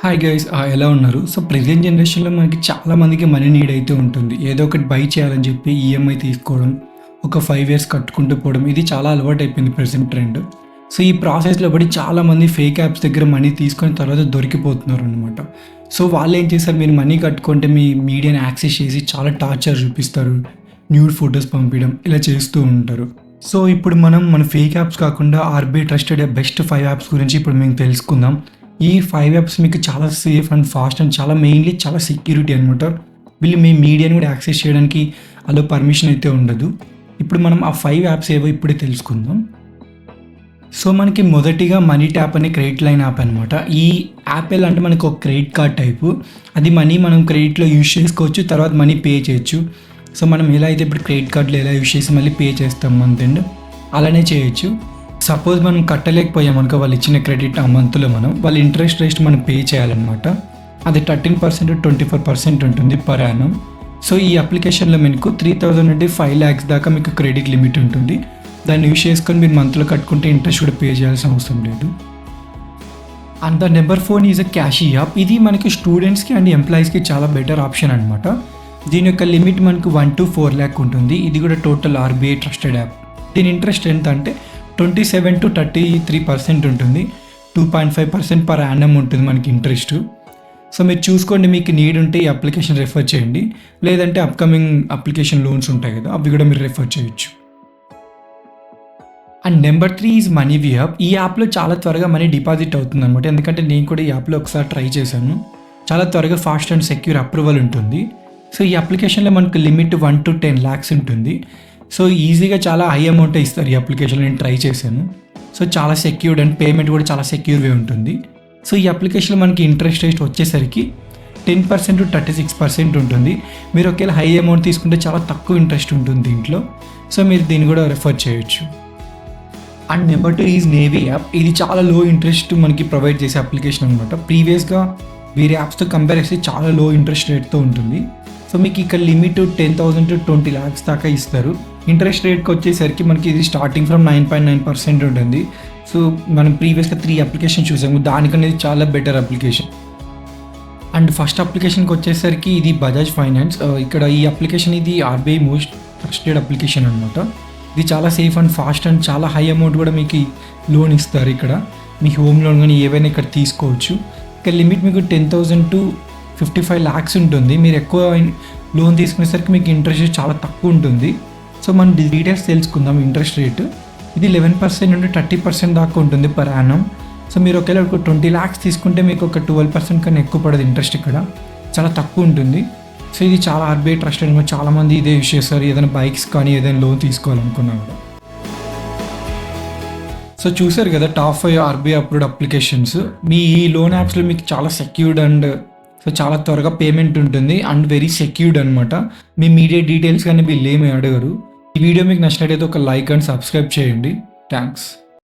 Hi guys ఎలా ఉన్నారు? So present జనరేషన్‌లో మనకి చాలా మందికి మనీ నీడ్ అయితే ఉంటుంది. ఏదో ఒకటి బై చేయాలని చెప్పి ఈఎంఐ తీసుకోవడం, ఒక 5 ఇయర్స్ కట్టుకుంటూ పోవడం ఇది చాలా అలవాటైపోయింది ప్రెజెంట్ ట్రెండ్. సో ఈ ప్రాసెస్‌లో పడి చాలామంది ఫేక్ యాప్స్ దగ్గర మనీ తీసుకొని తర్వాత దొరికిపోతున్నారనమాట. సో వాళ్ళేం చేశారు, మీరు మనీ కట్టుకుంటే మీ మీడియాని యాక్సెస్ చేసి చాలా టార్చర్ చూపిస్తారు. న్యూడ్ ఫోటోస్ పంపియడం ఇలా చేస్తూ ఉంటారు. సో ఇప్పుడు మనం మన ఫేక్ యాప్స్ కాకుండా ఆర్బీఐ ట్రస్టెడ్ బెస్ట్ 5 యాప్స్ గురించి ఇప్పుడు మేము తెలుసుకుందాం. ఈ 5 యాప్స్ మీకు చాలా సేఫ్ అండ్ ఫాస్ట్ అండ్ చాలా మెయిన్లీ చాలా సెక్యూరిటీ అనమాట. వీళ్ళు మీ మీడియాని కూడా యాక్సెస్ చేయడానికి అలో పర్మిషన్ అయితే ఉండదు. ఇప్పుడు మనం ఆ 5 యాప్స్ ఏవో ఇప్పుడే తెలుసుకుందాం. సో మనకి మొదటిగా మనీ ట్యాప్ అనే క్రెడిట్ లైన్ యాప్ అనమాట. ఈ యాప్ ఎలా అంటే మనకు ఒక క్రెడిట్ కార్డ్ టైపు. అది మనీ మనం క్రెడిట్లో యూజ్ చేసుకోవచ్చు, తర్వాత మనీ పే చేయొచ్చు. సో మనం ఎలా అయితే ఇప్పుడు క్రెడిట్ కార్డులో ఎలా యూజ్ చేసి మళ్ళీ పే చేస్తాం మంత్ ఎండ్ అలానే చేయొచ్చు. సపోజ్ మనం కట్టలేకపోయామనుకో వాళ్ళు ఇచ్చిన క్రెడిట్ ఆ మంత్లో వాళ్ళ ఇంట్రెస్ట్ రేట్ మనం పే చేయాలన్నమాట. అది 13% 24% ఉంటుంది పర్ యానం. సో ఈ అప్లికేషన్లో మీకు 3,000 నుండి 5 lakhs దాకా మీకు క్రెడిట్ లిమిట్ ఉంటుంది. దాన్ని యూజ్ చేసుకొని మీరు మంత్లో కట్టుకుంటే ఇంట్రెస్ట్ కూడా పే చేయాల్సిన అవసరం లేదు. And the number 4 is a Cashe app. ఇది మనకి స్టూడెంట్స్కి అండ్ ఎంప్లాయీస్కి చాలా బెటర్ ఆప్షన్ అనమాట. దీని యొక్క లిమిట్ మనకు 1 to 4 lakh ఉంటుంది. ఇది కూడా టోటల్ ఆర్బీఐ ట్రస్టెడ్ యాప్. దీని ఇంట్రెస్ట్ ఎంత అంటే 27 to 33% ఉంటుంది. 2.5% పర్ యానం ఉంటుంది మనకి ఇంట్రెస్ట్. సో మీరు చూసుకోండి, మీకు నీడ్ ఉంటే ఈ అప్లికేషన్ రెఫర్ చేయండి, లేదంటే అప్కమింగ్ అప్లికేషన్ లోన్స్ ఉంటాయి కదా అవి కూడా మీరు రెఫర్ చేయొచ్చు. And number 3 is Moneyview app. ఈ యాప్లో చాలా త్వరగా మనీ డిపాజిట్ అవుతుంది అనమాట. ఎందుకంటే నేను కూడా ఈ యాప్లో ఒకసారి ట్రై చేశాను. చాలా త్వరగా ఫాస్ట్ అండ్ సెక్యూర్ అప్రూవల్ ఉంటుంది. సో ఈ అప్లికేషన్లో మనకు లిమిట్ 1 to 10 lakhs ఉంటుంది. సో ఈజీగా చాలా హై అమౌంట్ ఇస్తారు ఈ అప్లికేషన్లో. నేను ట్రై చేశాను. సో చాలా సెక్యూర్డ్ అండ్ పేమెంట్ కూడా చాలా సెక్యూర్ వే ఉంటుంది. సో ఈ అప్లికేషన్లో మనకి ఇంట్రెస్ట్ రేట్ వచ్చేసరికి 10% to 36% ఉంటుంది. మీరు ఒకవేళ హై అమౌంట్ తీసుకుంటే చాలా తక్కువ ఇంట్రెస్ట్ ఉంటుంది దీంట్లో. సో మీరు దీన్ని కూడా రెఫర్ చేయొచ్చు. And number 2 is navy app. ఇది చాలా లో ఇంట్రెస్ట్ మనకి ప్రొవైడ్ చేసే అప్లికేషన్ అనమాట. ప్రీవియస్గా వేరే యాప్స్తో కంపేర్ చేస్తే చాలా లో ఇంట్రెస్ట్ రేట్తో ఉంటుంది. సో మీకు ఇక్కడ లిమిట్ 10,000 to 20 lakhs దాకా ఇస్తారు. ఇంట్రెస్ట్ రేట్కి వచ్చేసరికి మనకి ఇది స్టార్టింగ్ ఫ్రమ్ 9.9% ఉంటుంది. సో మనం ప్రీవియస్గా 3 అప్లికేషన్ చూసాము, దానికనేది చాలా బెటర్ అప్లికేషన్. అండ్ ఫస్ట్ అప్లికేషన్కి వచ్చేసరికి ఇది బజాజ్ ఫైనాన్స్. ఇక్కడ ఈ అప్లికేషన్ ఇది ఆర్బీఐ మోస్ట్ ట్రస్టెడ్ అప్లికేషన్ అనమాట. ఇది చాలా సేఫ్ అండ్ ఫాస్ట్ అండ్ చాలా హై అమౌంట్ కూడా మీకు లోన్ ఇస్తారు. ఇక్కడ మీ హోమ్ లోన్ కానీ ఏవైనా ఇక్కడ తీసుకోవచ్చు. ఇక్కడ లిమిట్ మీకు 10,000 to 55 lakhs ఉంటుంది. మీరు ఎక్కువ లోన్ తీసుకునేసరికి మీకు ఇంట్రెస్ట్ చాలా తక్కువ ఉంటుంది. సో మనం డీటెయిల్స్ తెలుసుకుందాం. ఇంట్రెస్ట్ రేటు ఇది 11% నుండి 30% దాకా ఉంటుంది పర్ యానం. సో మీరు ఒకవేళ ఒక 20 lakhs తీసుకుంటే మీకు ఒక 12% కన్నా ఎక్కువ పడదు ఇంట్రెస్ట్. ఇక్కడ చాలా తక్కువ ఉంటుంది. సో ఇది చాలా ఆర్బీఐ ట్రస్టెడ్. చాలామంది ఇదే యూస్ చేస్తారు ఏదైనా బైక్స్ కానీ ఏదైనా లోన్ తీసుకోవాలనుకున్నా కూడా. సో చూసారు కదా టాప్ 5 ఆర్బీఐ అప్రూవ్డ్ అప్లికేషన్స్. మీ ఈ లోన్ యాప్స్లో మీకు చాలా సెక్యూర్డ్ అండ్ సో చాలా త్వరగా పేమెంట్ ఉంటుంది అండ్ వెరీ సెక్యూర్డ్ అనమాట. మీ మీడియా డీటెయిల్స్ కానీ వీళ్ళు ఏమి అడగరు. ఈ వీడియో మీకు నచ్చినట్టయితే ఒక లైక్ అండ్ సబ్స్క్రైబ్ చేయండి. థ్యాంక్స్.